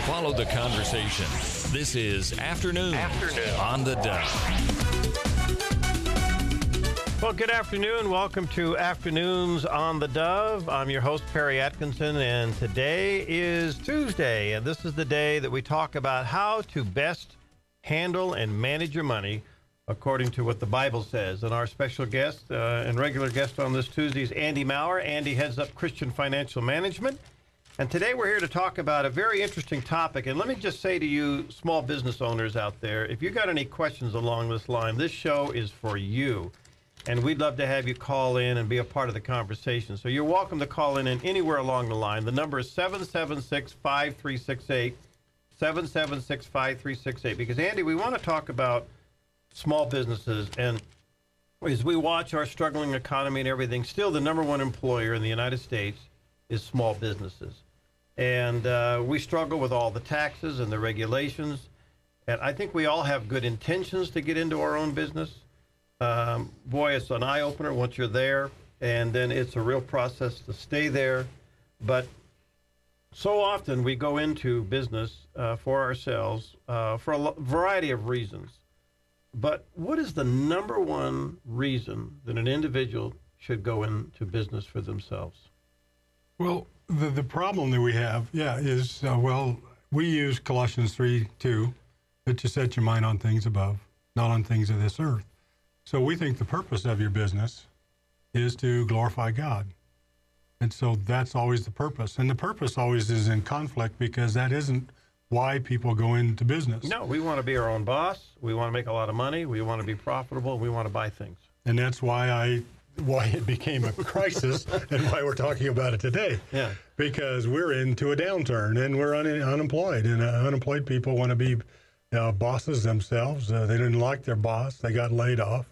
Follow the conversation. This is Afternoon on the Dove. Well, good afternoon. Welcome to Afternoons on the Dove. I'm your host, Perry Atkinson, and today is Tuesday, and this is the day that we talk about how to best handle and manage your money according to what the Bible says. And our special guest and regular guest on this Tuesday is Andy Maurer. Andy heads up Christian Financial Management. And today we're here to talk about a very interesting topic. And let me just say to you, small business owners out there, if you got any questions along this line, this show is for you. And we'd love to have you call in and be a part of the conversation. So you're welcome to call in and anywhere along the line. The number is 776-5368, 776-5368. Because, Andy, we want to talk about small businesses. And as we watch our struggling economy and everything, still the number one employer in the United States is small businesses. And we struggle with all the taxes and the regulations. And I think we all have good intentions to get into our own business. Boy, it's an eye-opener once you're there, and then it's a real process to stay there. But so often we go into business for ourselves for a variety of reasons. But what is the number one reason that an individual should go into business for themselves? Well, the problem that we have, is, we use Colossians 3:2, that you set your mind on things above, not on things of this earth. So we think the purpose of your business is to glorify God. And so that's always the purpose. And the purpose always is in conflict because that isn't why people go into business. No, we want to be our own boss. We want to make a lot of money. We want to be profitable. We want to buy things. And that's why it became a crisis and why we're talking about it today. Yeah. Because we're into a downturn and we're unemployed. And unemployed people want to be bosses themselves. They didn't like their boss. They got laid off.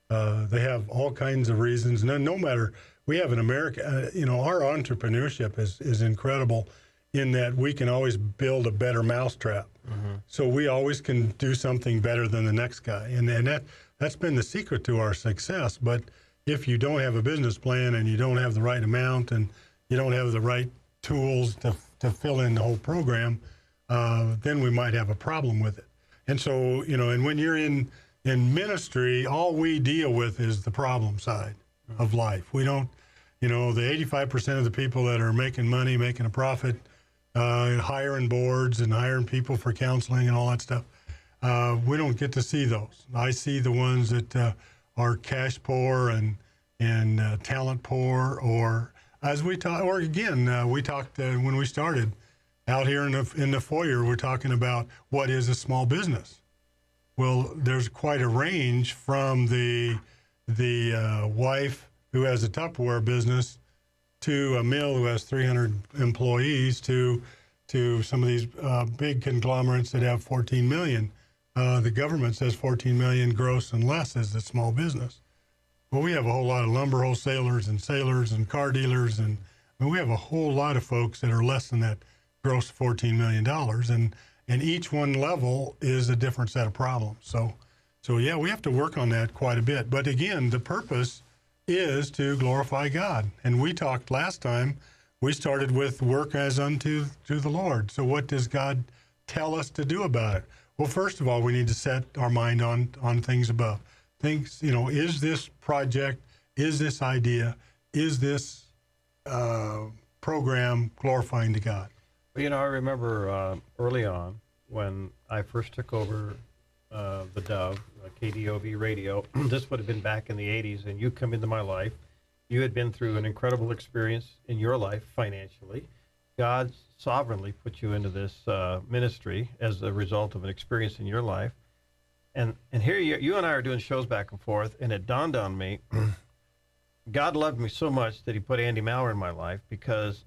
They have all kinds of reasons. No matter, we have in America, our entrepreneurship is incredible in that we can always build a better mousetrap. Mm-hmm. So we always can do something better than the next guy. And that's been the secret to our success. But if you don't have a business plan and you don't have the right amount and you don't have the right tools to fill in the whole program, then we might have a problem with it. And so, and when you're in ministry, all we deal with is the problem side of life. We don't, the 85% of the people that are making money, making a profit, hiring boards and hiring people for counseling and all that stuff, we don't get to see those. I see the ones that are cash poor and talent poor, or as we talk, or again, we talked when we started out here in the foyer, we're talking about what is a small business. Well, there's quite a range from the wife who has a Tupperware business to a mill who has 300 employees to some of these big conglomerates that have 14 million. The government says 14 million gross and less is a small business. Well, we have a whole lot of lumber wholesalers and sailors and car dealers, and we have a whole lot of folks that are less than that gross $14 million. And each one level is a different set of problems. So yeah, we have to work on that quite a bit. But again, the purpose is to glorify God. And we talked last time, we started with work as unto the Lord. So what does God tell us to do about it? Well, first of all, we need to set our mind on things above. Things, is this project, is this idea, is this program glorifying to God? Well, I remember early on when I first took over the Dove, KDOV radio. This would have been back in the 80s, and you come into my life. You had been through an incredible experience in your life financially. God sovereignly put you into this ministry as a result of an experience in your life. And here you and I are doing shows back and forth, and it dawned on me, God loved me so much that he put Andy Maurer in my life because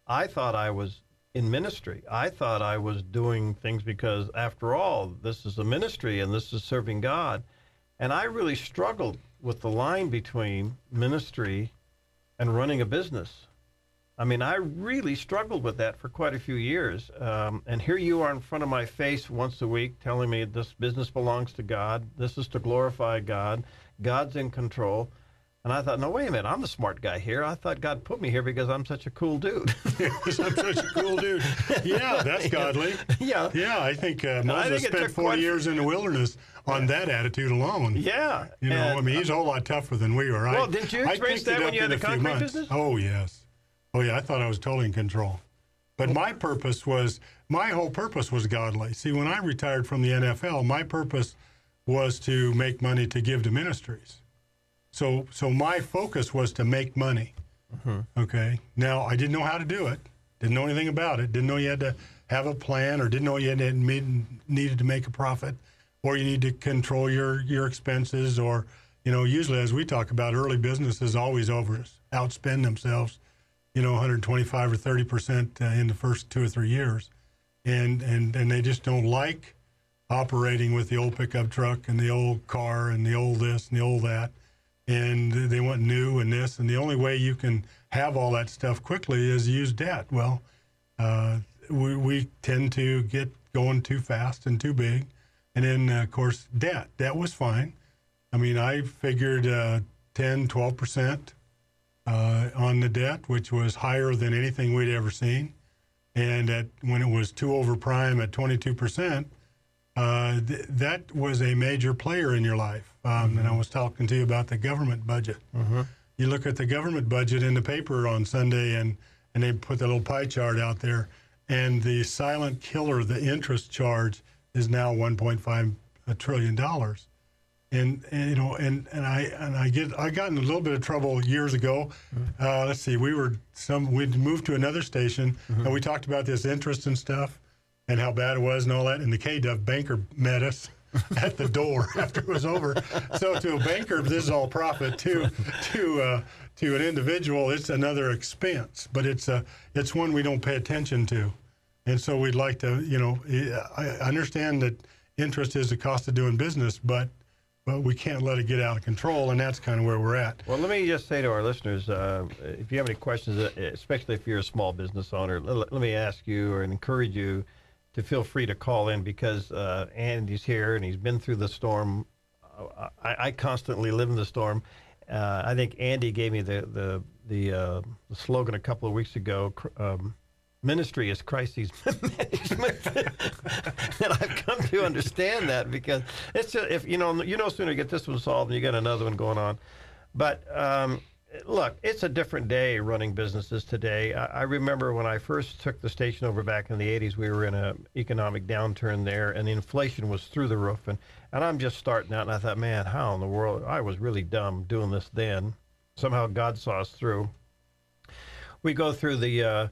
I thought I was in ministry. I thought I was doing things because, after all, this is a ministry and this is serving God. And I really struggled with the line between ministry and running a business. I mean, I really struggled with that for quite a few years. And here you are in front of my face once a week telling me this business belongs to God. This is to glorify God. God's in control. And I thought, no, wait a minute, I'm the smart guy here. I thought God put me here because I'm such a cool dude. Yes, I'm such a cool dude. Yeah, that's godly. Yeah. Yeah, I think Moses spent 40 years in the wilderness on that attitude alone. Yeah. You know, And, I mean, he's a whole lot tougher than we were. Well, didn't you experience that when you had the concrete business? Oh, yes. Oh, yeah, I thought I was totally in control. But my whole purpose was godly. See, when I retired from the NFL, my purpose was to make money to give to ministries. So my focus was to make money. Okay. Now, I didn't know how to do it. Didn't know anything about it. Didn't know you had to have a plan, or didn't know you needed to make a profit, or you need to control your expenses, or, you know, usually, as we talk about, early businesses always outspend themselves, you know, 125 or 30% in the first 2 or 3 years. And they just don't like operating with the old pickup truck and the old car and the old this and the old that. And they want new and this, and the only way you can have all that stuff quickly is use debt. Well, we tend to get going too fast and too big, and then of course debt was fine. I mean, I figured 10-12% on the debt, which was higher than anything we'd ever seen, and when it was too over prime at 22%. That was a major player in your life. And I was talking to you about the government budget. You look at the government budget in the paper on Sunday, and they put the little pie chart out there, and the silent killer, the interest charge, is now $1.5 trillion. And you know, and I got in a little bit of trouble years ago. Let's see, we'd moved to another station, and we talked about this interest and stuff, and how bad it was and all that. And the KDUF banker met us at the door after it was over. So to a banker, this is all profit. To an individual, it's another expense, but it's one we don't pay attention to. And so we'd like to, you know, I understand that interest is the cost of doing business, but we can't let it get out of control, and that's kind of where we're at. Well, let me just say to our listeners, if you have any questions, especially if you're a small business owner, let me ask you or encourage you to feel free to call in, because Andy's here and he's been through the storm. I constantly live in the storm. I think Andy gave me the slogan a couple of weeks ago. Ministry is crisis management, and I've come to understand that, because it's just, if you know sooner you get this one solved and you got another one going on. But look, it's a different day running businesses today. I remember when I first took the station over back in the 80s, we were in an economic downturn there, and the inflation was through the roof. And I'm just starting out, and I thought, man, how in the world? I was really dumb doing this then. Somehow God saw us through. We go through the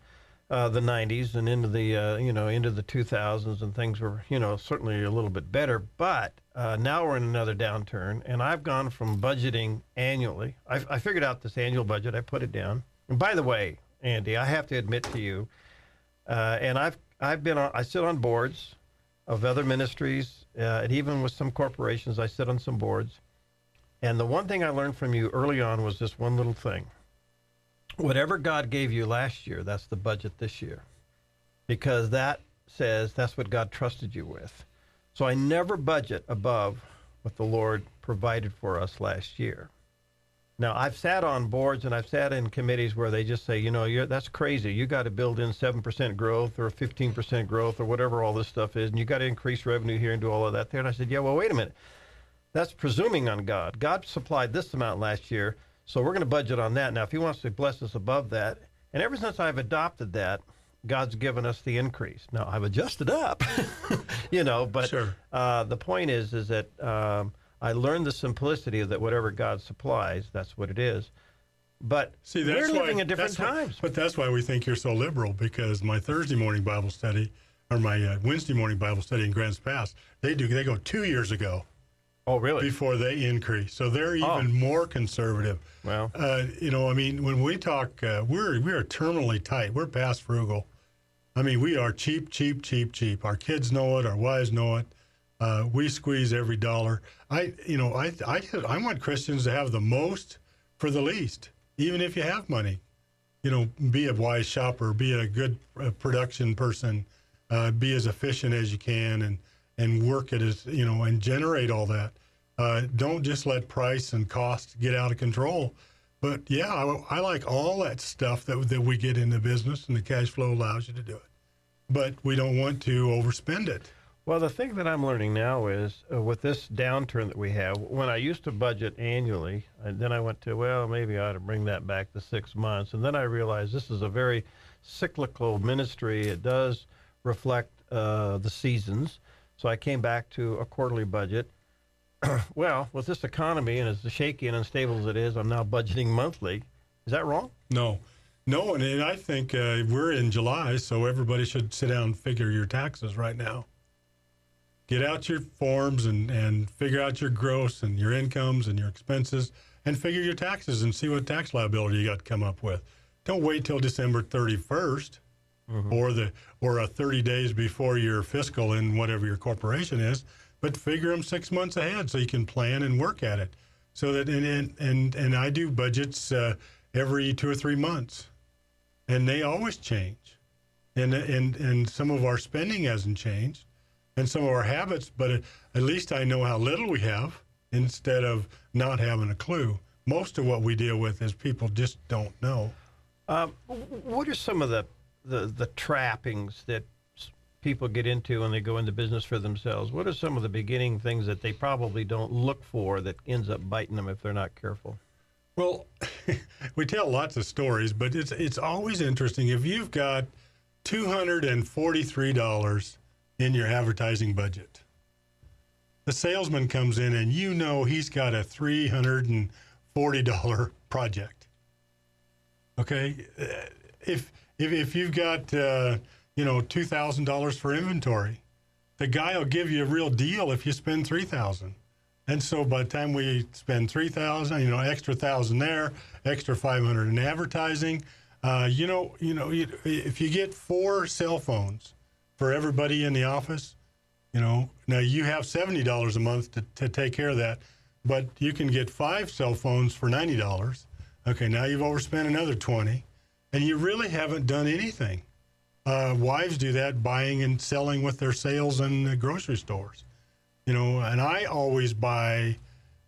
90s and into the into the 2000s, and things were certainly a little bit better. But now we're in another downturn, and I've gone from budgeting annually. I figured out this annual budget. I put it down. And by the way, Andy, I have to admit to you, and I sit on boards of other ministries, and even with some corporations, I sit on some boards. And the one thing I learned from you early on was this one little thing. Whatever God gave you last year, that's the budget this year, because that says that's what God trusted you with. So I never budget above what the Lord provided for us last year. Now, I've sat on boards and I've sat in committees where they just say, that's crazy. You got to build in 7% growth or 15% growth or whatever all this stuff is, and you got to increase revenue here and do all of that there. And I said, yeah, well, wait a minute. That's presuming on God. God supplied this amount last year, so we're going to budget on that. Now, if he wants to bless us above that, and ever since I've adopted that, God's given us the increase. Now, I've adjusted up, but Sure. The point is that I learned the simplicity of that whatever God supplies, that's what it is. But See, we're living in different times. But that's why we think you're so liberal, because my Thursday morning Bible study, or my Wednesday morning Bible study in Grants Pass, they go 2 years ago. Oh, really? Before they increase. So they're even more conservative. Well, when we talk, we are terminally tight. We're past frugal. I mean, we are cheap, cheap, cheap, cheap. Our kids know it. Our wives know it. We squeeze every dollar. I want Christians to have the most for the least, even if you have money. Be a wise shopper, be a good production person, be as efficient as you can, and work it as, and generate all that. Don't just let price and cost get out of control. But yeah, I like all that stuff that we get in the business, and the cash flow allows you to do it. But we don't want to overspend it. Well, the thing that I'm learning now is with this downturn that we have, when I used to budget annually, and then I went to, well, maybe I ought to bring that back to 6 months. And then I realized this is a very cyclical ministry. It does reflect the seasons. So I came back to a quarterly budget. Well, with this economy and as shaky and unstable as it is, I'm now budgeting monthly. Is that wrong? No, and I think we're in July, so everybody should sit down and figure your taxes right now. Get out your forms and figure out your gross and your incomes and your expenses and figure your taxes and see what tax liability you got to come up with. Don't wait till December 31st or 30 days before your fiscal in whatever your corporation is, but figure them 6 months ahead so you can plan and work at it. So that and I do budgets every 2 or 3 months, and they always change, and some of our spending hasn't changed, and some of our habits, but at least I know how little we have instead of not having a clue. Most of what we deal with is people just don't know. What are some of the trappings that people get into when they go into business for themselves? What are some of the beginning things that they probably don't look for that ends up biting them if they're not careful? Well, we tell lots of stories, but it's always interesting. If you've got $243 in your advertising budget, the salesman comes in and you know he's got a $340 project. Okay, if you've got $2,000 for inventory, the guy will give you a real deal if you spend $3,000. And so by the time we spend $3,000, extra $1,000 there, extra $500 in advertising, if you get 4 cell phones for everybody in the office, now you have $70 a month to take care of that, but you can get 5 cell phones for $90. Okay, now you've overspent another $20, and you really haven't done anything. Wives do that, buying and selling with their sales in the grocery stores. And I always buy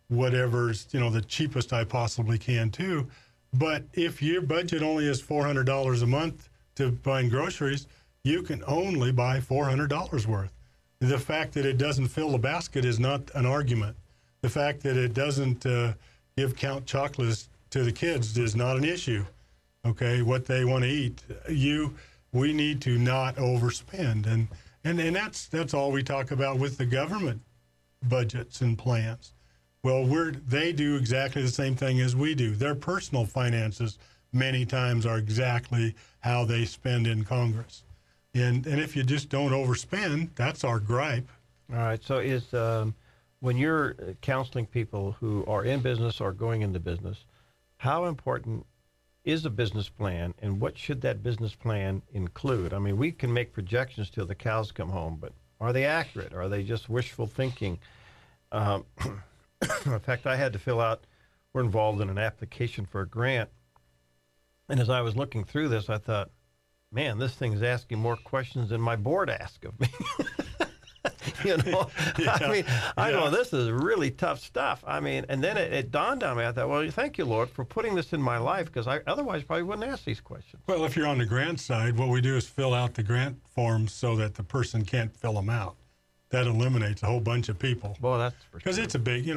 whatever's, the cheapest I possibly can too. But if your budget only is $400 a month to buying groceries, you can only buy $400 worth. The fact that it doesn't fill the basket is not an argument. The fact that it doesn't give Count Chocolates to the kids is not an issue. Okay, what they want to eat. We need to not overspend, and that's all we talk about with the government budgets and plans. Well, they do exactly the same thing as we do. Their personal finances many times are exactly how they spend in Congress, and if you just don't overspend, that's our gripe. All right. So when you're counseling people who are in business or going into business, how important is a business plan, and what should that business plan include? I mean, we can make projections till the cows come home, but are they accurate? Are they just wishful thinking? In fact, I had to we're involved in an application for a grant, and as I was looking through this, I thought, man, this thing's asking more questions than my board asked of me. I know this is really tough stuff. I mean, and then it dawned on me. I thought, well, thank you, Lord, for putting this in my life, because I otherwise probably wouldn't ask these questions. Well, if you're on the grant side, what we do is fill out the grant forms so that the person can't fill them out. That eliminates a whole bunch of people. Well, that's for sure. Because it's a big,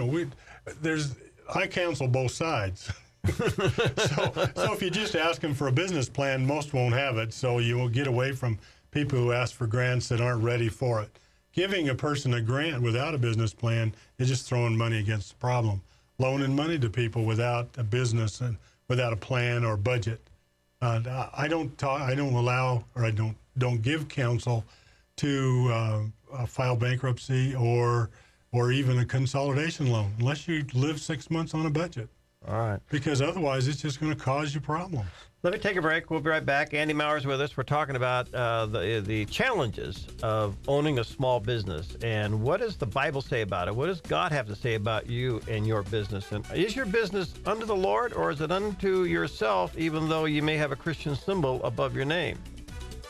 I counsel both sides. so if you just ask them for a business plan, most won't have it. So you will get away from people who ask for grants that aren't ready for it. Giving a person a grant without a business plan is just throwing money against the problem. Loaning money to people without a business and without a plan or budget. I don't give counsel to file bankruptcy or even a consolidation loan unless you live 6 months on a budget. All right. Because otherwise, it's just going to cause you problems. Let me take a break. We'll be right back. Andy Maurer is with us. We're talking about the challenges of owning a small business, and what does the Bible say about it? What does God have to say about you and your business? And is your business unto the Lord, or is it unto yourself, even though you may have a Christian symbol above your name?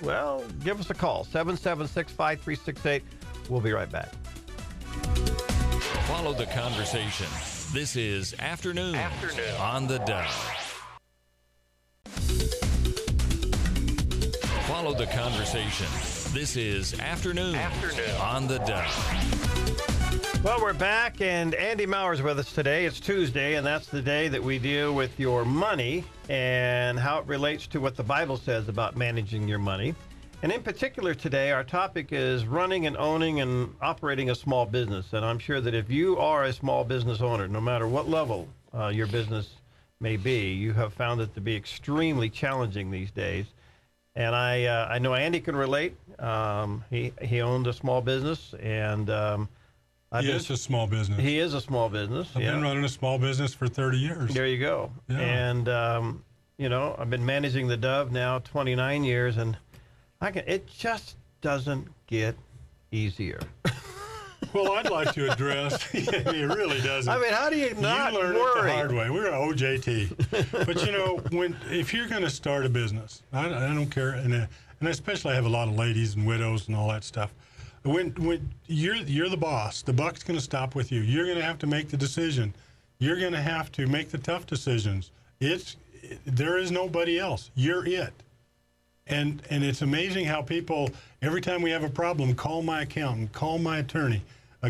Well, give us a call, 776-5368. We'll be right back. Follow the conversation. This is Afternoon on the Dove. Follow the conversation. This is Afternoon on the Dove. Well, we're back, and Andy Mauer's with us today. It's Tuesday, and that's the day that we deal with your money and how it relates to what the Bible says about managing your money. And in particular today, our topic is running and owning and operating a small business. And I'm sure that if you are a small business owner, no matter what level your business may be, you have found it to be extremely challenging these days. And I know Andy can relate. He owned a small business, and He is a small business. He is a small business. I've been running a small business for 30 years. There you go. Yeah. And I've been managing the Dove now 29 years, and it just doesn't get easier. Well, I'd like to address. It really doesn't. I mean, how do you not You learn worry? it the hard way. We're an OJT. But if you're going to start a business, I don't care, and especially I have a lot of ladies and widows and all that stuff. When you're the boss, the buck's going to stop with you. You're going to have to make the decision. You're going to have to make the tough decisions. There is nobody else. You're it. And it's amazing how people, every time we have a problem, call my accountant, call my attorney,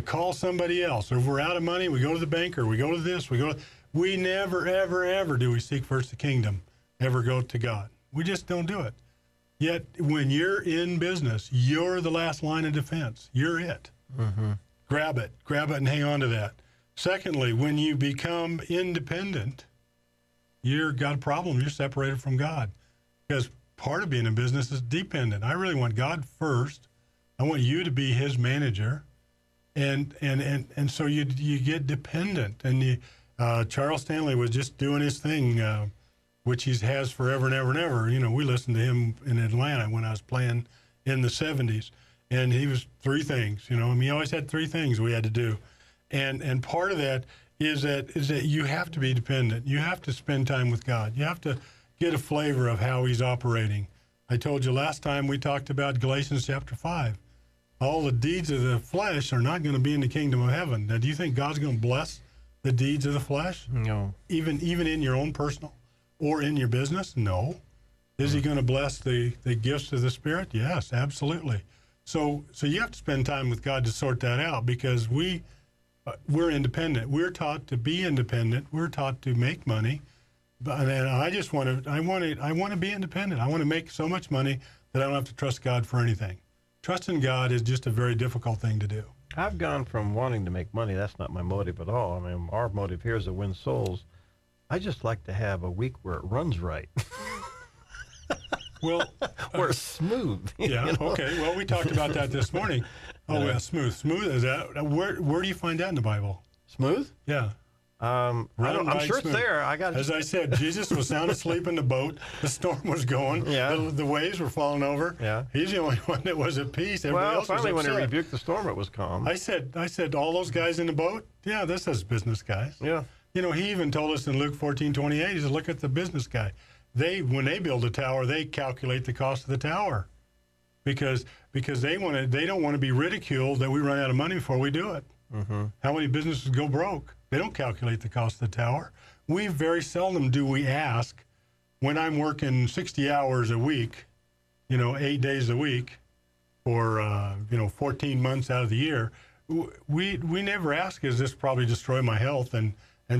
call somebody else. Or if we're out of money, we go to the banker, we go to this, we never, ever, ever do we seek first the kingdom, ever go to God. We just don't do it. Yet when you're in business, you're the last line of defense. You're it. Mm-hmm. Grab it and hang on to that. Secondly, when you become independent, you've got a problem. You're separated from God. Because part of being in business is dependent. I really want God first. I want you to be his manager. And so you get dependent. And Charles Stanley was just doing his thing, which he has forever and ever and ever. We listened to him in Atlanta when I was playing in the 70s. And he was three things, he always had three things we had to do. And part of that is that you have to be dependent. You have to spend time with God. You have to get a flavor of how he's operating. I told you last time we talked about Galatians chapter 5. All the deeds of the flesh are not going to be in the kingdom of heaven. Now, do you think God's going to bless the deeds of the flesh? No. Even in your own personal or in your business? No. Is he going to bless the gifts of the Spirit? Yes, absolutely. So you have to spend time with God to sort that out, because we're independent. We're taught to be independent. We're taught to make money. And I just want to be independent. I want to make so much money that I don't have to trust God for anything. Trusting God is just a very difficult thing to do. I've gone from wanting to make money. That's not my motive at all. I mean, our motive here is to win souls. I just like to have a week where it runs right. Well, we're smooth. Yeah. Okay. Well, we talked about that this morning. Oh, yeah. Smooth. Smooth is that? Where do you find that in the Bible? Smooth? Yeah. I'm sure it's there. As I said, Jesus was sound asleep in the boat. The storm was going. Yeah. The waves were falling over. Yeah. He's the only one that was at peace. Everybody else finally, was upset. when he rebuked the storm, it was calm. I said, all those guys in the boat? Yeah, this is business guys. Yeah. He even told us in Luke 14:28, he said, look at the business guy. When they build a tower, they calculate the cost of the tower. Because they don't want to be ridiculed that we run out of money before we do it. Mm-hmm. How many businesses go broke? They don't calculate the cost of the tower. We very seldom do we ask, when I'm working 60 hours a week, 8 days a week, for 14 months out of the year, we never ask, is this probably destroy my health? And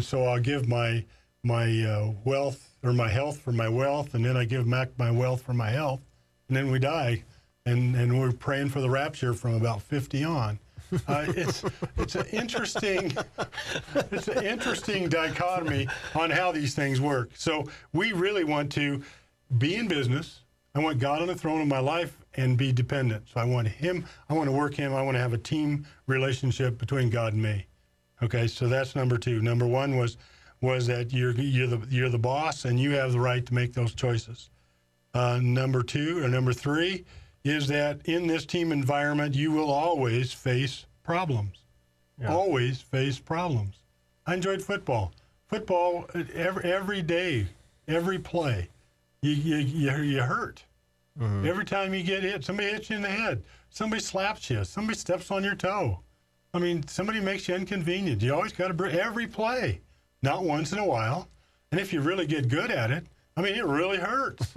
so I'll give my wealth or my health for my wealth, and then I give back my wealth for my health, and then we die, and we're praying for the rapture from about 50 on. It's an interesting dichotomy on how these things work. So we really want to be in business. I want God on the throne of my life and be dependent. So I want him. I want to work him. I want to have a team relationship between God and me. Okay, so that's number two. Number one was that you're the boss and you have the right to make those choices. Number three is that in this team environment, you will always face problems. Yeah. Always face problems. I enjoyed football. Football, every day, every play, you hurt. Mm-hmm. Every time you get hit, somebody hits you in the head. Somebody slaps you. Somebody steps on your toe. I mean, somebody makes you inconvenient. You always got to bring every play, not once in a while. And if you really get good at it, I mean, it really hurts.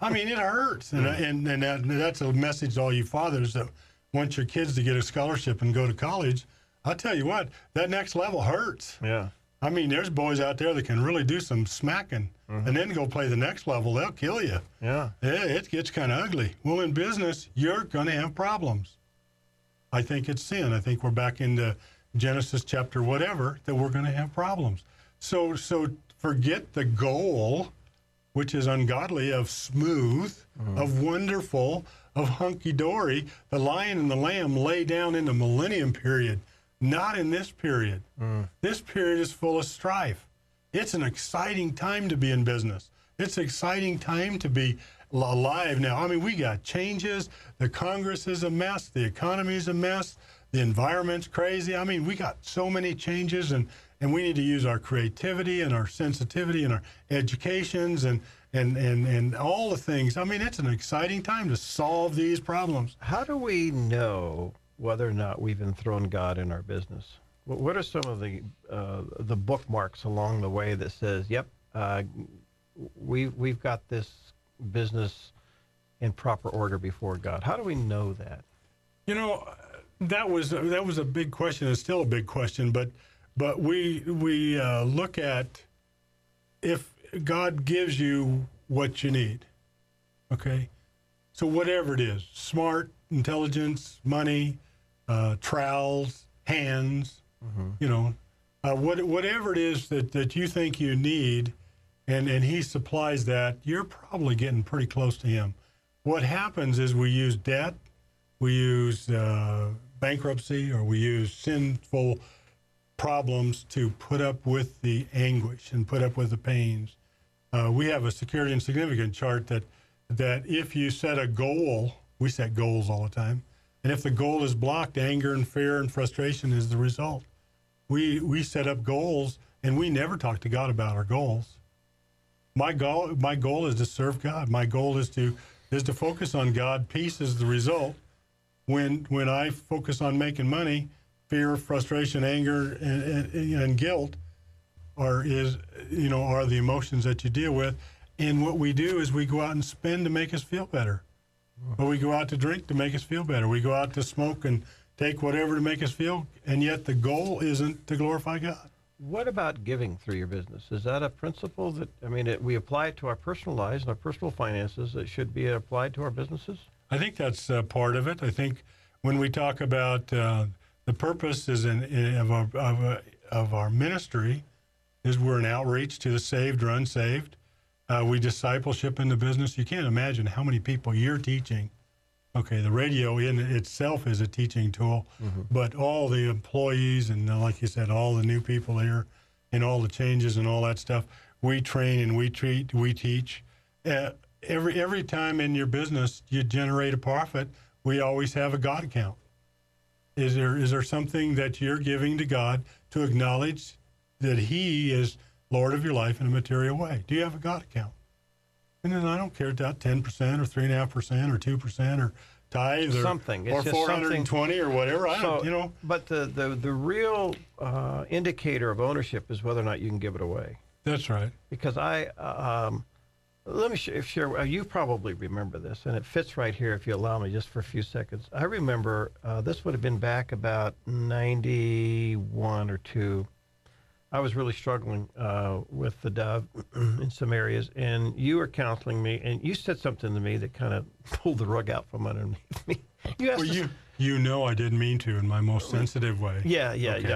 I mean, it hurts. And that's a message to all you fathers that want your kids to get a scholarship and go to college. I'll tell you what, that next level hurts. Yeah. I mean, there's boys out there that can really do some smacking and then go play the next level. They'll kill you. Yeah. It gets kind of ugly. Well, in business, you're going to have problems. I think it's sin. I think we're back into Genesis chapter whatever, that we're going to have problems. So forget the goal, which is ungodly, of smooth, of wonderful, of hunky-dory. The lion and the lamb lay down in the millennium period, not in this period. This period is full of strife. It's an exciting time to be in business. It's an exciting time to be alive now. I mean, we got changes. The Congress is a mess. The economy is a mess. The environment's crazy. I mean, we got so many changes, and we need to use our creativity and our sensitivity and our educations and all the things. I mean, it's an exciting time to solve these problems. How do we know whether or not we've enthroned God in our business? What are some of the bookmarks along the way that says, yep, we've got this business in proper order before God? How do we know that? You know, that was a big question. It's still a big question, but we look at if God gives you what you need. Okay, so whatever it is, smart, intelligence, money, trowels, hands, you know, whatever it is that you think you need, and he supplies that, you're probably getting pretty close to him. What happens is we use debt, we use bankruptcy, or we use sinful problems to put up with the anguish and put up with the pains. We have a security and significant chart that if you set a goal, we set goals all the time, and if the goal is blocked, anger and fear and frustration is the result. We set up goals, and we never talk to God about our goals. My goal is to serve God. My goal is to focus on God. Peace is the result. When I focus on making money, fear, frustration, anger, and guilt are the emotions that you deal with. And what we do is we go out and spend to make us feel better. Or we go out to drink to make us feel better. We go out to smoke and take whatever to make us feel, and yet the goal isn't to glorify God. What about giving through your business? Is that a principle that, we apply it to our personal lives and our personal finances, that should be applied to our businesses? I think that's part of it. I think when we talk about the purpose of our ministry is we're an outreach to the saved or unsaved. We discipleship in the business. You can't imagine how many people you're teaching. Okay, the radio in itself is a teaching tool, but all the employees and, like you said, all the new people here and all the changes and all that stuff, we train and we teach. Every time in your business you generate a profit, we always have a God account. Is there something that you're giving to God to acknowledge that He is Lord of your life in a material way? Do you have a God account? And then I don't care about 10% or 3.5% or 2% or tithe or something. It's or just 420 or whatever. I don't. But the real indicator of ownership is whether or not you can give it away. That's right. Because let me share. You probably remember this, and it fits right here if you allow me just for a few seconds. I remember this would have been back about 91 or 2. I was really struggling with the dove in some areas, and you were counseling me, and you said something to me that kind of pulled the rug out from underneath me. You know I didn't mean to in my most sensitive way. Yeah,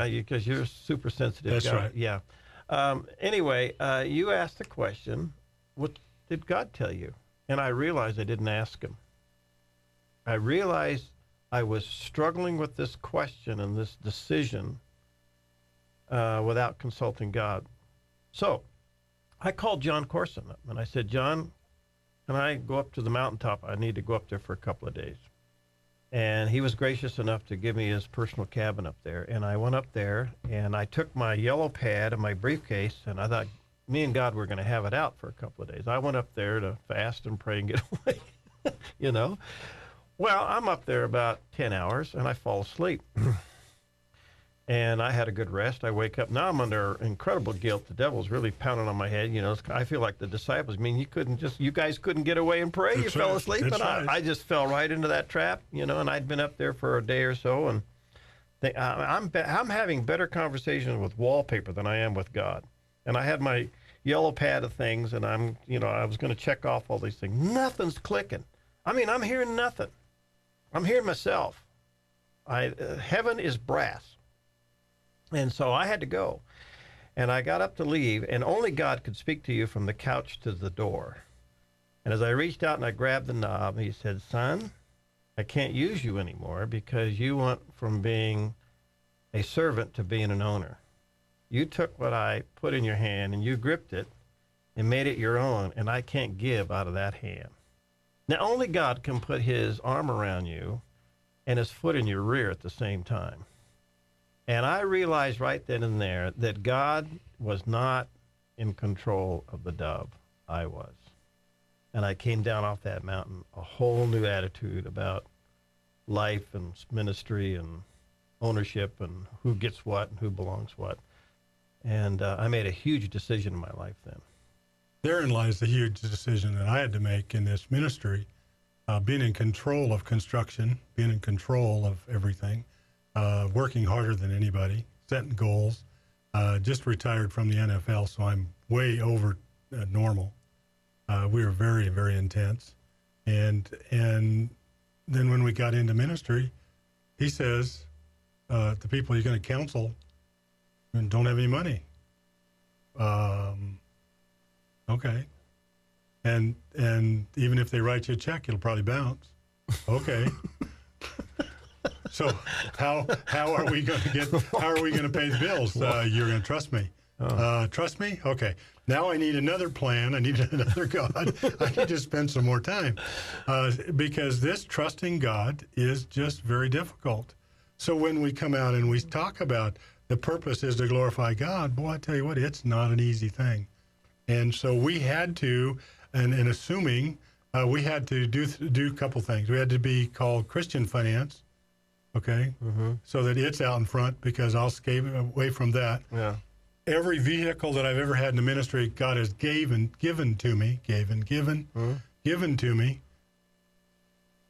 because you're super sensitive. That's right. Yeah. Anyway, you asked the question, what did God tell you? And I realized I didn't ask Him. I realized I was struggling with this question and this decision without consulting God. So I called John Corson up, and I said, John, can I go up to the mountaintop? I need to go up there for a couple of days. And he was gracious enough to give me his personal cabin up there. And I went up there, and I took my yellow pad and my briefcase, and I thought me and God were going to have it out for a couple of days. I went up there to fast and pray and get away, Well, I'm up there about 10 hours, and I fall asleep. And I had a good rest. I wake up. Now I'm under incredible guilt. The devil's really pounding on my head. I feel like the disciples. I mean, you guys couldn't get away and pray. You fell asleep. And I just fell right into that trap, and I'd been up there for a day or so. And I'm having better conversations with wallpaper than I am with God. And I had my yellow pad of things, and I was going to check off all these things. Nothing's clicking. I mean, I'm hearing nothing. I'm hearing myself. Heaven is brass. And so I had to go. And I got up to leave, and only God could speak to you from the couch to the door. And as I reached out and I grabbed the knob, he said, "Son, I can't use you anymore because you went from being a servant to being an owner. You took what I put in your hand and you gripped it and made it your own, and I can't give out of that hand." Now, only God can put his arm around you and his foot in your rear at the same time. And I realized right then and there that God was not in control of the dove. I was. And I came down off that mountain, a whole new attitude about life and ministry and ownership and who gets what and who belongs what. And I made a huge decision in my life then. Therein lies the huge decision that I had to make in this ministry, being in control of construction, being in control of everything. Working harder than anybody, setting goals. Just retired from the NFL, so I'm way over normal. We were very, very intense. And then when we got into ministry, he says, the people you're going to counsel don't have any money. Okay. And even if they write you a check, it'll probably bounce. Okay. So how are we going to pay the bills? You're going to trust me. Trust me? Okay. Now I need another plan. I need another God. I need to spend some more time because this trusting God is just very difficult. So when we come out and we talk about the purpose is to glorify God, boy, I tell you what, it's not an easy thing. And so we had to, and assuming we had to do a couple things. We had to be called Christian finance. Okay, so that it's out in front because I'll skate away from that. Yeah. Every vehicle that I've ever had in the ministry, God has given to me, given to me.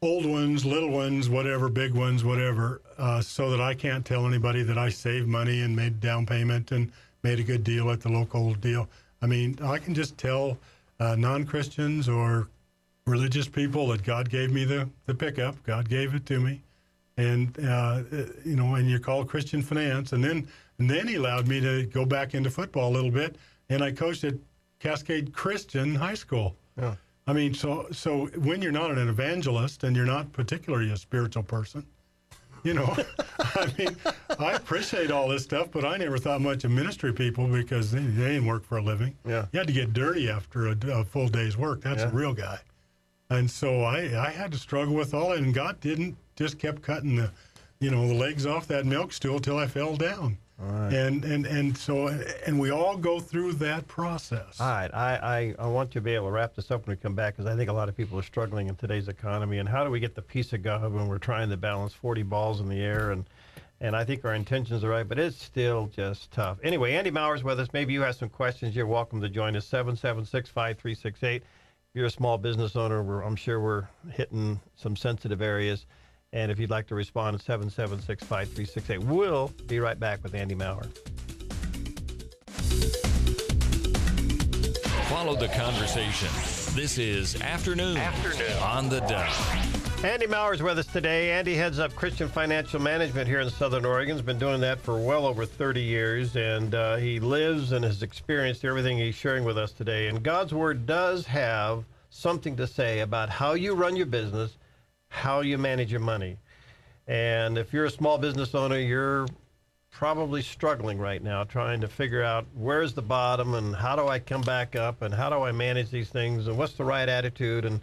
Old ones, little ones, whatever, big ones, whatever, so that I can't tell anybody that I saved money and made down payment and made a good deal at the local deal. I mean, I can just tell non-Christians or religious people that God gave me the pickup. God gave it to me. And, and you're called Christian finance. And then he allowed me to go back into football a little bit. And I coached at Cascade Christian High School. Yeah. I mean, so when you're not an evangelist and you're not particularly a spiritual person, I mean, I appreciate all this stuff, but I never thought much of ministry people because they didn't work for a living. Yeah. You had to get dirty after a full day's work. That's a real guy. And so I had to struggle with all that, and God just kept cutting the legs off that milk stool till I fell down. All right. And we all go through that process. All right. I want to be able to wrap this up when we come back because I think a lot of people are struggling in today's economy. And how do we get the peace of God when we're trying to balance 40 balls in the air? And I think our intentions are right, but it's still just tough. Anyway, Andy Mauer's with us. Maybe you have some questions. You're welcome to join us, 776-5368. If you're a small business owner, I'm sure we're hitting some sensitive areas. And if you'd like to respond, 776-5368. We'll be right back with Andy Maurer. Follow the conversation. This is Afternoon on the Dove. Andy Mauer's with us today. Andy heads up Christian Financial Management here in Southern Oregon. He's been doing that for well over 30 years, and he lives and has experienced everything he's sharing with us today. And God's Word does have something to say about how you run your business, how you manage your money. And if you're a small business owner, you're probably struggling right now trying to figure out where's the bottom and how do I come back up and how do I manage these things and what's the right attitude. And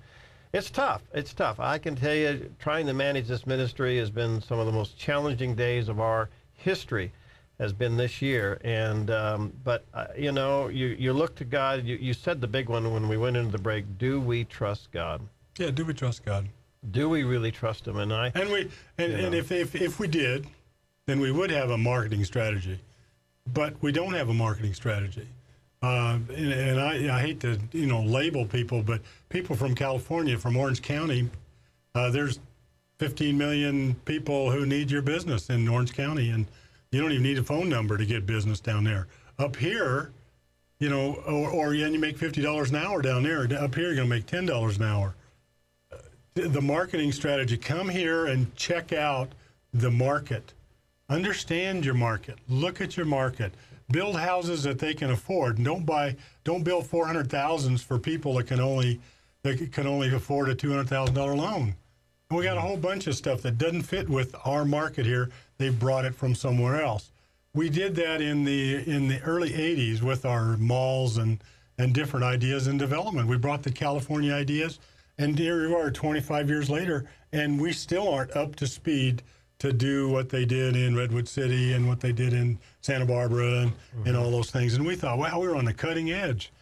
it's tough. It's tough. I can tell you trying to manage this ministry has been some of the most challenging days of our history has been this year. And but you look to God. You said the big one when we went into the break. Do we trust God? Yeah, do we trust God? Do we really trust him? And if we did, then we would have a marketing strategy. But we don't have a marketing strategy. And I hate to, label people, but people from California, from Orange County, there's 15 million people who need your business in Orange County, and you don't even need a phone number to get business down there. Up here, or you make $50 an hour down there. Up here, you're going to make $10 an hour. The marketing strategy, come here and check out the market. Understand your market. Look at your market. Build houses that they can afford. Don't build 400,000s for people that can only afford a $200,000 loan. And we got a whole bunch of stuff that doesn't fit with our market here. They brought it from somewhere else. We did that in the early 80s with our malls and different ideas in development. We brought the California ideas, and here we are 25 years later, and we still aren't up to speed to do what they did in Redwood City and what they did in Santa Barbara and all those things. And we thought, wow, we were on the cutting edge.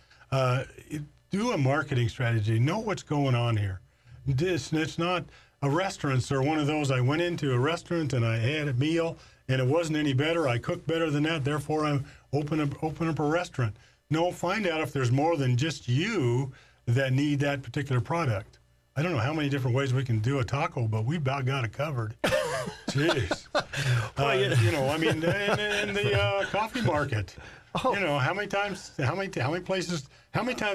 Do a marketing strategy. Know what's going on here. It's not a restaurant or one of those. I went into a restaurant and I had a meal and it wasn't any better. I cooked better than that. Therefore, I'm open up a restaurant. No, find out if there's more than just you that need that particular product. I don't know how many different ways we can do a taco, but we've about got it covered. Jeez. In the coffee market. Oh. How many times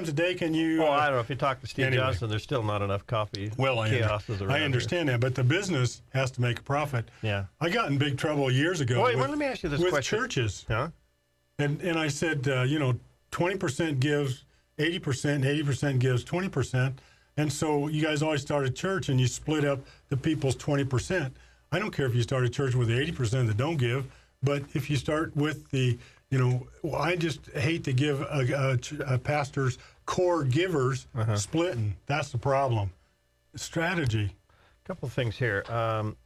a day can you... I don't know. If you talk to Steve Johnson, there's still not enough coffee kiosks around. I understand that, but the business has to make a profit. Yeah. I got in big trouble years ago let me ask you this with question. churches. Huh? And I said, 20% gives 80%, and 80% gives 20%. And so you guys always start a church and you split up the people's 20%. I don't care if you start a church with the 80% that don't give, but if you start with the, I just hate to give a pastor's core givers splitting. That's the problem. Strategy. A couple of things here.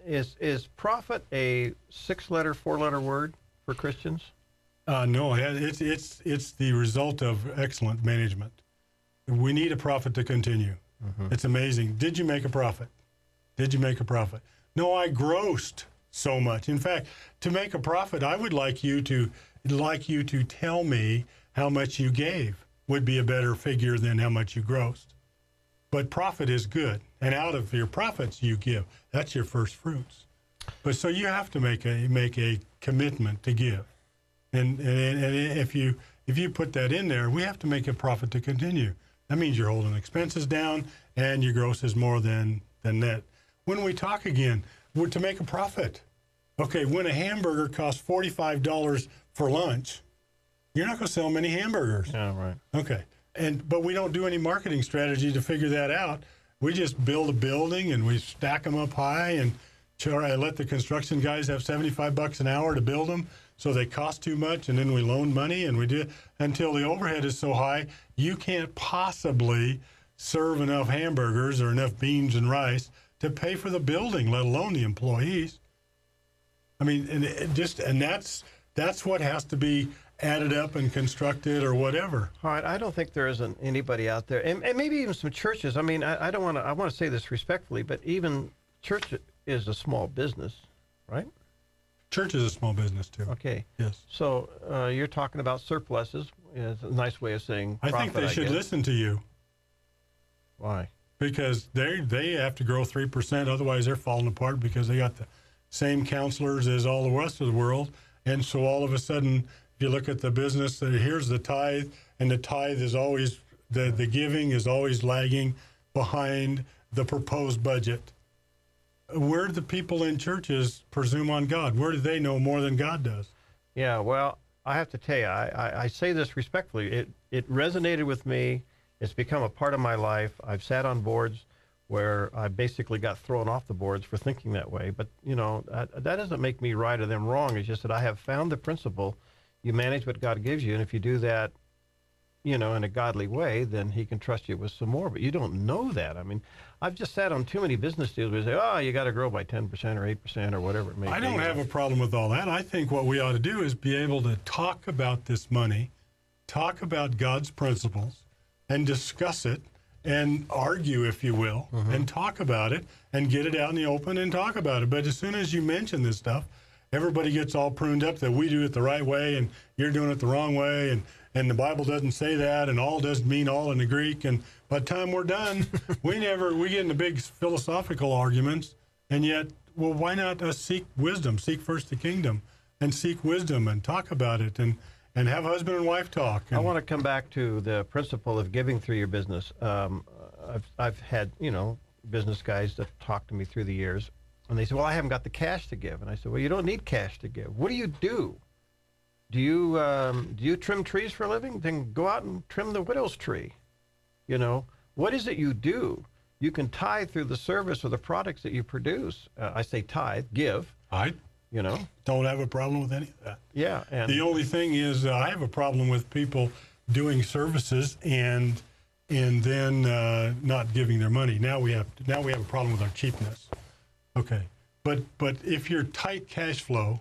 Is profit a 6-letter, 4-letter word for Christians? No, it's the result of excellent management. We need a profit to continue. Mm-hmm. It's amazing. Did you make a profit? Did you make a profit? No, I grossed so much. In fact, to make a profit, I would like you to tell me how much you gave. Would be a better figure than how much you grossed. But profit is good, and out of your profits you give. That's your first fruits. But so you have to make a commitment to give, and if you put that in there, we have to make a profit to continue. That means you're holding expenses down and your gross is more than net. When we talk again, we're to make a profit. Okay, when a hamburger costs $45 for lunch, you're not going to sell many hamburgers. Yeah, right. Okay, but we don't do any marketing strategy to figure that out. We just build a building and we stack them up high and let the construction guys have $75 an hour to build them. So they cost too much, and then we loan money, and we do until the overhead is so high, you can't possibly serve enough hamburgers or enough beans and rice to pay for the building, let alone the employees. I mean, and that's what has to be added up and constructed or whatever. All right, I don't think there isn't anybody out there, and maybe even some churches. I mean, I want to say this respectfully, but even church is a small business, right? Church is a small business, too. Okay. Yes. So you're talking about surpluses. It's a nice way of saying profit, I think they should listen to you. Why? Because they have to grow 3%. Otherwise, they're falling apart because they got the same counselors as all the rest of the world. And so all of a sudden, if you look at the business, here's the tithe, and the tithe is always, the giving is always lagging behind the proposed budget. Where do the people in churches presume on God? Where do they know more than God does? Yeah, well, I have to tell you, I say this respectfully. It resonated with me. It's become a part of my life. I've sat on boards where I basically got thrown off the boards for thinking that way. But, that doesn't make me right or them wrong. It's just that I have found the principle. You manage what God gives you, and if you do that, in a godly way, then he can trust you with some more. But you don't know that. I mean, I've just sat on too many business deals where they say, you got to grow by 10% or 8% or whatever it may be. I don't have a problem with all that. I think what we ought to do is be able to talk about this money, talk about God's principles, and discuss it and argue, if you will, and talk about it and get it out in the open and talk about it. But as soon as you mention this stuff, everybody gets all pruned up that we do it the right way and you're doing it the wrong way, and the Bible doesn't say that, and all doesn't mean all in the Greek. And by the time we're done, we get into big philosophical arguments, and yet, well, why not us seek wisdom, seek first the kingdom, and seek wisdom and talk about it, and have husband and wife talk. I want to come back to the principle of giving through your business. I've had, business guys that talk to me through the years, and they say, well, I haven't got the cash to give. And I said, well, you don't need cash to give. What do you do? Do you trim trees for a living? Then go out and trim the widow's tree. What is it you do? You can tithe through the service or the products that you produce. I say tithe, give. I don't have a problem with any of that. Yeah. And the only thing is I have a problem with people doing services and then not giving their money. Now we have a problem with our cheapness. Okay. But if you're tight cash flow,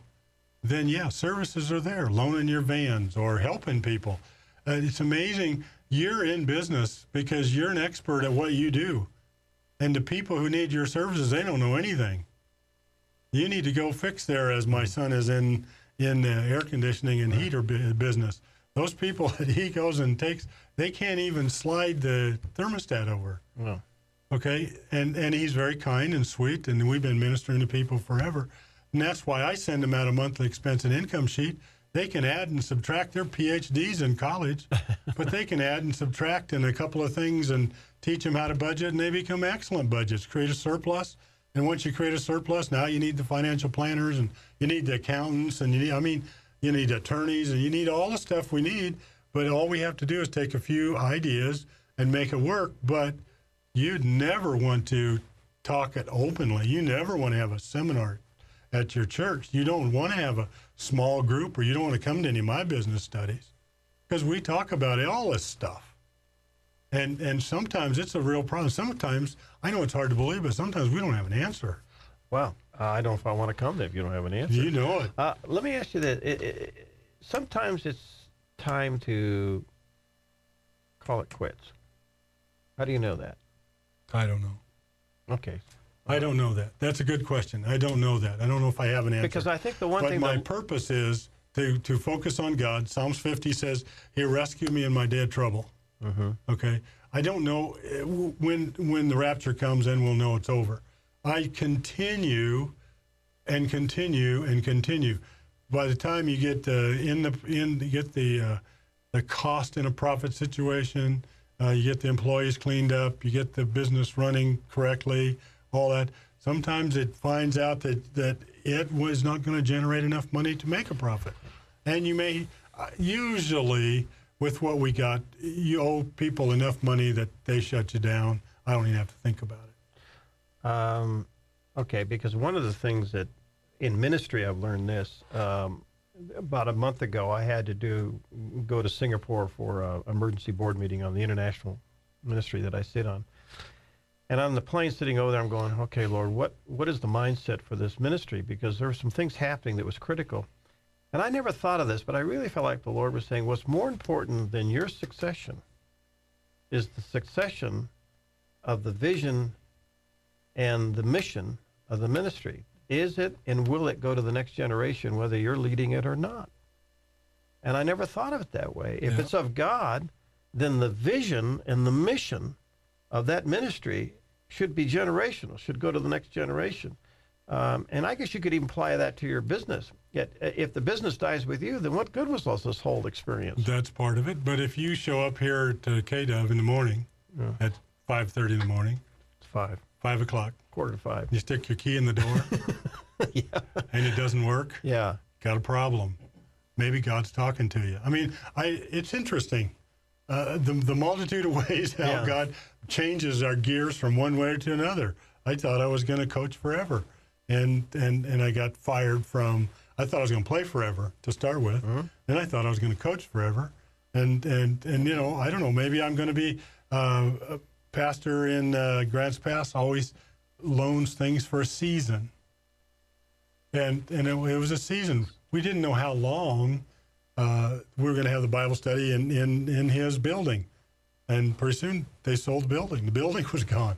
then yeah, services are there, loaning your vans or helping people. It's amazing. You're in business because you're an expert at what you do. And the people who need your services, they don't know anything. You need to go fix there, as my son is in air conditioning and heater business. Those people that he goes and takes, they can't even slide the thermostat over. Well. Okay, and he's very kind and sweet, and we've been ministering to people forever. And that's why I send them out a monthly expense and income sheet. They can add and subtract their PhDs in college, but they can add and subtract in a couple of things and teach them how to budget, and they become excellent budgets. Create a surplus, and once you create a surplus, now you need the financial planners, and you need the accountants, and you need attorneys, and you need all the stuff we need. But all we have to do is take a few ideas and make it work. But you'd never want to talk it openly. You never want to have a seminar at your church. You don't want to have a small group, or you don't want to come to any of my business studies, because we talk about all this stuff. And sometimes it's a real problem. Sometimes, I know it's hard to believe, but sometimes we don't have an answer. Well, I don't know if I want to come there if you don't have an answer. You know it. Let me ask you that. Sometimes it's time to call it quits. How do you know that? I don't know. Okay. I don't know that. That's a good question. I don't know that. I don't know if I have an answer. Because I think the one thing. But my purpose is to focus on God. Psalms 50 says, He rescued me in my dead trouble. Mm-hmm. Okay? I don't know when the rapture comes, then we'll know it's over. I continue and continue and continue. By the time you get you get the cost in a profit situation, you get the employees cleaned up, you get the business running correctly, all that. Sometimes it finds out that it was not going to generate enough money to make a profit. And you may, usually with what we got, you owe people enough money that they shut you down. I don't even have to think about it. Okay, because one of the things that in ministry I've learned this, about a month ago I had to go to Singapore for an emergency board meeting on the international ministry that I sit on. And on the plane sitting over there, I'm going, okay, Lord, what is the mindset for this ministry? Because there were some things happening that was critical. And I never thought of this, but I really felt like the Lord was saying, what's more important than your succession is the succession of the vision and the mission of the ministry. Is it and will it go to the next generation, whether you're leading it or not? And I never thought of it that way. If it's of God, then the vision and the mission of that ministry should be generational, should go to the next generation. And I guess you could even apply that to your business. Yet, if the business dies with you, then what good was this whole experience? That's part of it. But if you show up here to KDOV in the morning at 5:30 in the morning, It's 5. 5 o'clock, 4:45. you stick your key in the door, Yeah. and it doesn't work, Yeah. got a problem. Maybe God's talking to you. I mean, it's interesting. The multitude of ways how God changes our gears from one way to another. I thought I was going to coach forever, and I got fired from. I thought I was going to play forever to start with, and I thought I was going to coach forever, and I don't know. Maybe I'm going to be a pastor in Grants Pass. Always loans things for a season, and it was a season. We didn't know how long we were going to have the Bible study in his building. And pretty soon they sold the building. The building was gone.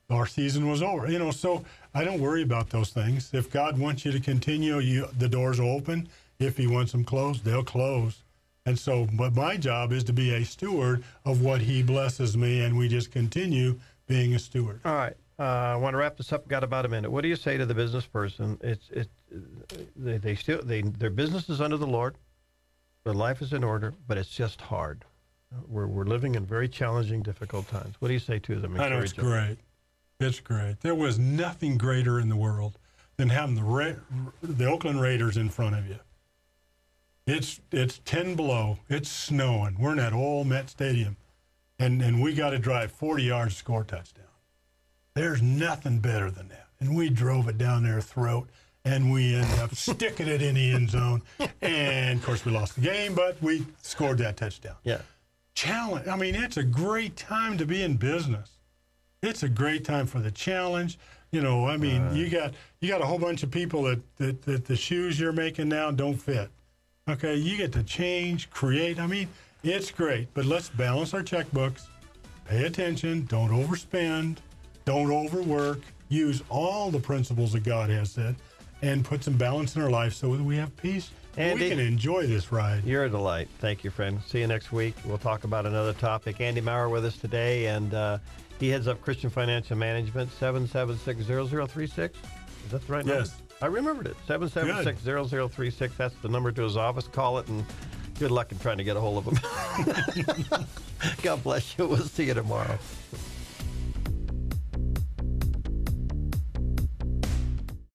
Our season was over. You know, so I don't worry about those things. If God wants you to continue, the doors will open. If he wants them closed, they'll close. And so, but my job is to be a steward of what he blesses me, and we just continue being a steward. All right. I want to wrap this up. Got about a minute. What do you say to the business person? Their business is under the Lord. Their life is in order, but it's just hard. We're living in very challenging, difficult times. What do you say to them? I know it's great. It's great. There was nothing greater in the world than having the Oakland Raiders in front of you. It's 10 below. It's snowing. We're in that old Met Stadium, and we got to drive 40 yards to score a touchdown. There's nothing better than that. And we drove it down their throat, and we ended up sticking it in the end zone. And, of course, we lost the game, but we scored that touchdown. Yeah. Challenge. I mean, it's a great time to be in business. It's a great time for the challenge. You know, I mean, you got a whole bunch of people that the shoes you're making now don't fit. Okay, you get to change, create. I mean, it's great. But let's balance our checkbooks. Pay attention. Don't overspend. Don't overwork. Use all the principles that God has said and put some balance in our life so that we have peace. And we can enjoy this ride. You're a delight. Thank you, friend. See you next week. We'll talk about another topic. Andy Maurer with us today, and he heads up Christian Financial Management, 776-0036. Is that the right number? Yes. I remembered it, 776-0036. That's the number to his office. Call it, and good luck in trying to get a hold of him. God bless you. We'll see you tomorrow.